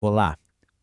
Olá!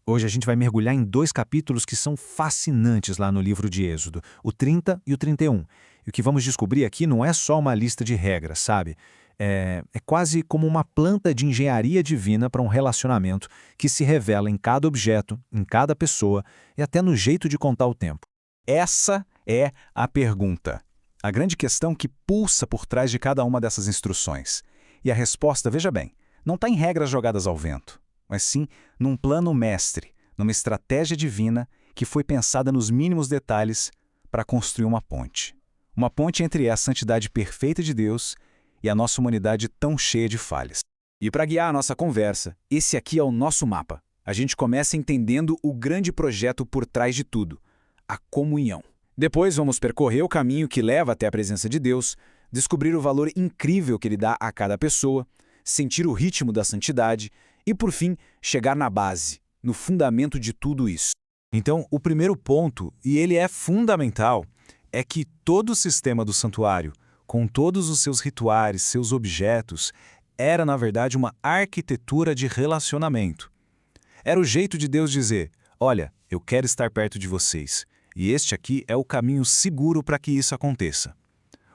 Hoje a gente vai mergulhar em dois capítulos que são fascinantes lá no livro de Êxodo, o 30 e o 31. E o que vamos descobrir aqui não é só uma lista de regras, sabe? É quase como uma planta de engenharia divina para um relacionamento que se revela em cada objeto, em cada pessoa e até no jeito de contar o tempo. Essa é a pergunta. A grande questão que pulsa por trás de cada uma dessas instruções. E a resposta, veja bem, não está em regras jogadas ao vento, mas sim num plano mestre, numa estratégia divina que foi pensada nos mínimos detalhes para construir uma ponte. Uma ponte entre a santidade perfeita de Deus e a nossa humanidade tão cheia de falhas. E para guiar a nossa conversa, esse aqui é o nosso mapa. A gente começa entendendo o grande projeto por trás de tudo, a comunhão. Depois vamos percorrer o caminho que leva até a presença de Deus, descobrir o valor incrível que Ele dá a cada pessoa, sentir o ritmo da santidade e, por fim, chegar na base, no fundamento de tudo isso. Então, o primeiro ponto, e ele é fundamental, é que todo o sistema do santuário, com todos os seus rituais, seus objetos, era, na verdade, uma arquitetura de relacionamento. Era o jeito de Deus dizer: olha, eu quero estar perto de vocês, e este aqui é o caminho seguro para que isso aconteça.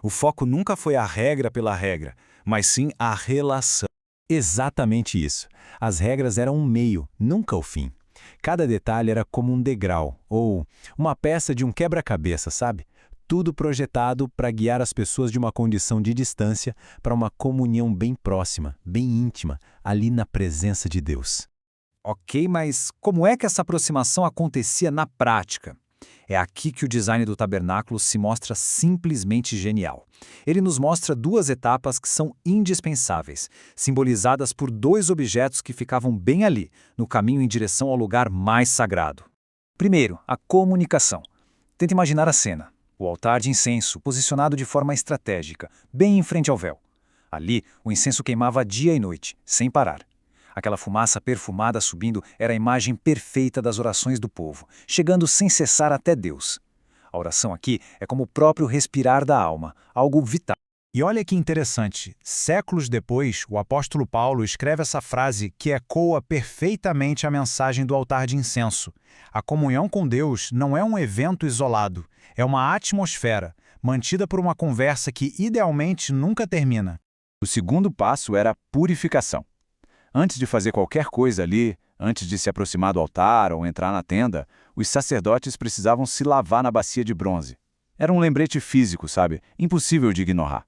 O foco nunca foi a regra pela regra, mas sim a relação. Exatamente isso. As regras eram um meio, nunca o fim. Cada detalhe era como um degrau, ou uma peça de um quebra-cabeça, sabe? Tudo projetado para guiar as pessoas de uma condição de distância para uma comunhão bem próxima, bem íntima, ali na presença de Deus. Ok, mas como é que essa aproximação acontecia na prática? É aqui que o design do tabernáculo se mostra simplesmente genial. Ele nos mostra duas etapas que são indispensáveis, simbolizadas por dois objetos que ficavam bem ali, no caminho em direção ao lugar mais sagrado. Primeiro, a comunicação. Tenta imaginar a cena. O altar de incenso, posicionado de forma estratégica, bem em frente ao véu. Ali, o incenso queimava dia e noite, sem parar. Aquela fumaça perfumada subindo era a imagem perfeita das orações do povo, chegando sem cessar até Deus. A oração aqui é como o próprio respirar da alma, algo vital. E olha que interessante, séculos depois, o apóstolo Paulo escreve essa frase que ecoa perfeitamente a mensagem do altar de incenso. A comunhão com Deus não é um evento isolado, é uma atmosfera, mantida por uma conversa que idealmente nunca termina. O segundo passo era a purificação. Antes de fazer qualquer coisa ali, antes de se aproximar do altar ou entrar na tenda, os sacerdotes precisavam se lavar na bacia de bronze. Era um lembrete físico, sabe? Impossível de ignorar.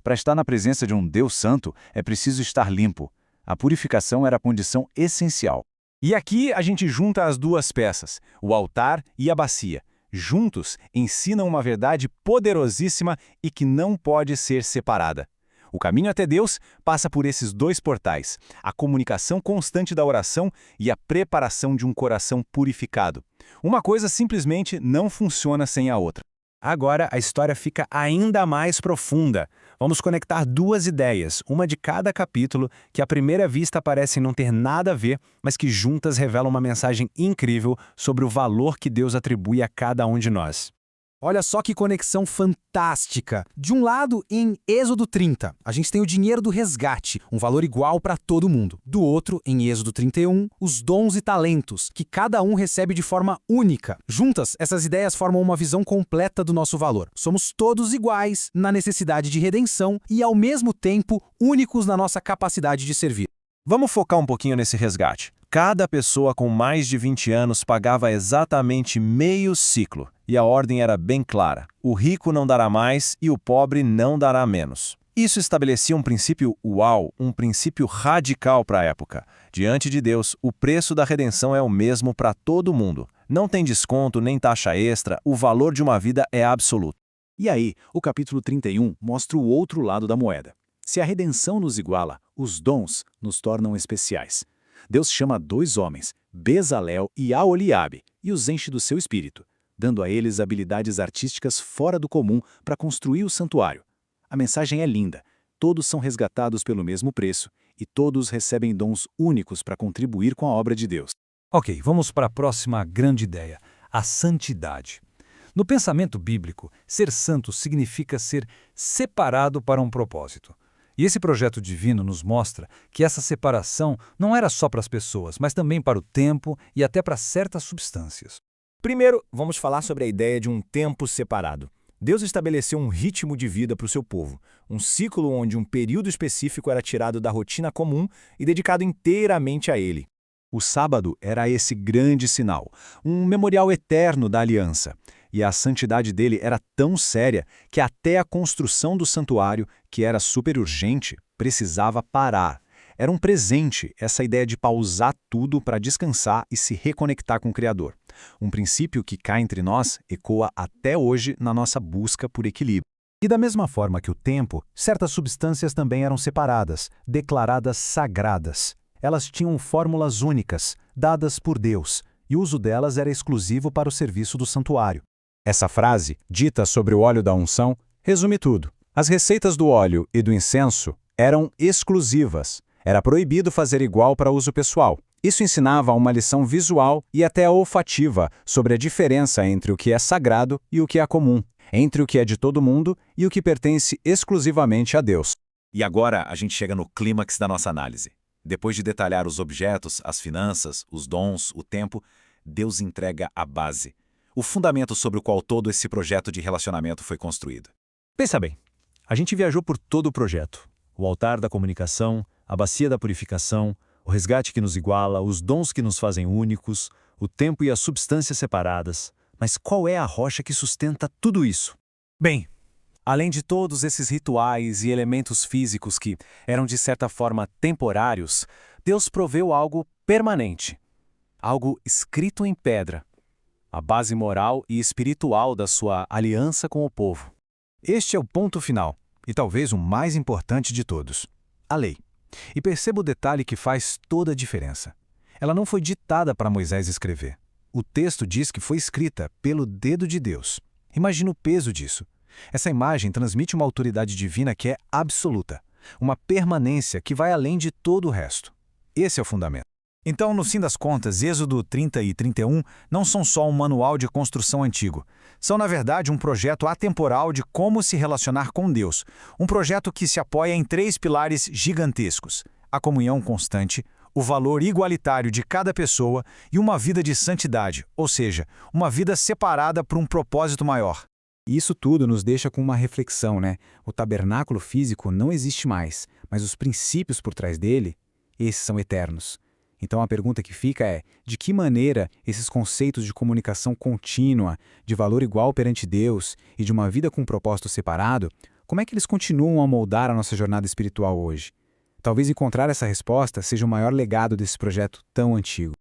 Para estar na presença de um Deus santo, é preciso estar limpo. A purificação era a condição essencial. E aqui a gente junta as duas peças, o altar e a bacia. Juntos, ensinam uma verdade poderosíssima e que não pode ser separada. O caminho até Deus passa por esses dois portais, a comunicação constante da oração e a preparação de um coração purificado. Uma coisa simplesmente não funciona sem a outra. Agora a história fica ainda mais profunda. Vamos conectar duas ideias, uma de cada capítulo, que à primeira vista parecem não ter nada a ver, mas que juntas revelam uma mensagem incrível sobre o valor que Deus atribui a cada um de nós. Olha só que conexão fantástica. De um lado, em Êxodo 30, a gente tem o dinheiro do resgate, um valor igual para todo mundo. Do outro, em Êxodo 31, os dons e talentos, que cada um recebe de forma única. Juntas, essas ideias formam uma visão completa do nosso valor. Somos todos iguais na necessidade de redenção e, ao mesmo tempo, únicos na nossa capacidade de servir. Vamos focar um pouquinho nesse resgate. Cada pessoa com mais de 20 anos pagava exatamente meio ciclo, e a ordem era bem clara: o rico não dará mais e o pobre não dará menos. Isso estabelecia um princípio um princípio radical para a época. Diante de Deus, o preço da redenção é o mesmo para todo mundo. Não tem desconto nem taxa extra, o valor de uma vida é absoluto. E aí, o capítulo 31 mostra o outro lado da moeda. Se a redenção nos iguala, os dons nos tornam especiais. Deus chama dois homens, Bezalel e Aholiabe, e os enche do seu espírito, dando a eles habilidades artísticas fora do comum para construir o santuário. A mensagem é linda, todos são resgatados pelo mesmo preço e todos recebem dons únicos para contribuir com a obra de Deus. Ok, vamos para a próxima grande ideia, a santidade. No pensamento bíblico, ser santo significa ser separado para um propósito. E esse projeto divino nos mostra que essa separação não era só para as pessoas, mas também para o tempo e até para certas substâncias. Primeiro, vamos falar sobre a ideia de um tempo separado. Deus estabeleceu um ritmo de vida para o seu povo, um ciclo onde um período específico era tirado da rotina comum e dedicado inteiramente a Ele. O sábado era esse grande sinal, um memorial eterno da aliança. E a santidade dele era tão séria que até a construção do santuário, que era super urgente, precisava parar. Era um presente essa ideia de pausar tudo para descansar e se reconectar com o Criador. Um princípio que cá entre nós ecoa até hoje na nossa busca por equilíbrio. E da mesma forma que o tempo, certas substâncias também eram separadas, declaradas sagradas. Elas tinham fórmulas únicas, dadas por Deus, e o uso delas era exclusivo para o serviço do santuário. Essa frase, dita sobre o óleo da unção, resume tudo. As receitas do óleo e do incenso eram exclusivas. Era proibido fazer igual para uso pessoal. Isso ensinava uma lição visual e até olfativa sobre a diferença entre o que é sagrado e o que é comum, entre o que é de todo mundo e o que pertence exclusivamente a Deus. E agora a gente chega no clímax da nossa análise. Depois de detalhar os objetos, as finanças, os dons, o tempo, Deus entrega a base, o fundamento sobre o qual todo esse projeto de relacionamento foi construído. Pensa bem, a gente viajou por todo o projeto. O altar da comunicação, a bacia da purificação, o resgate que nos iguala, os dons que nos fazem únicos, o tempo e as substâncias separadas. Mas qual é a rocha que sustenta tudo isso? Bem, além de todos esses rituais e elementos físicos que eram de certa forma temporários, Deus proveu algo permanente, algo escrito em pedra, a base moral e espiritual da sua aliança com o povo. Este é o ponto final, e talvez o mais importante de todos: a lei. E perceba o detalhe que faz toda a diferença. Ela não foi ditada para Moisés escrever. O texto diz que foi escrita pelo dedo de Deus. Imagina o peso disso. Essa imagem transmite uma autoridade divina que é absoluta, uma permanência que vai além de todo o resto. Esse é o fundamento. Então, no fim das contas, Êxodo 30 e 31 não são só um manual de construção antigo. São, na verdade, um projeto atemporal de como se relacionar com Deus. Um projeto que se apoia em 3 pilares gigantescos: a comunhão constante, o valor igualitário de cada pessoa e uma vida de santidade, ou seja, uma vida separada por um propósito maior. E isso tudo nos deixa com uma reflexão, né? O tabernáculo físico não existe mais, mas os princípios por trás dele, esses são eternos. Então a pergunta que fica é: de que maneira esses conceitos de comunicação contínua, de valor igual perante Deus e de uma vida com um propósito separado, como é que eles continuam a moldar a nossa jornada espiritual hoje? Talvez encontrar essa resposta seja o maior legado desse projeto tão antigo.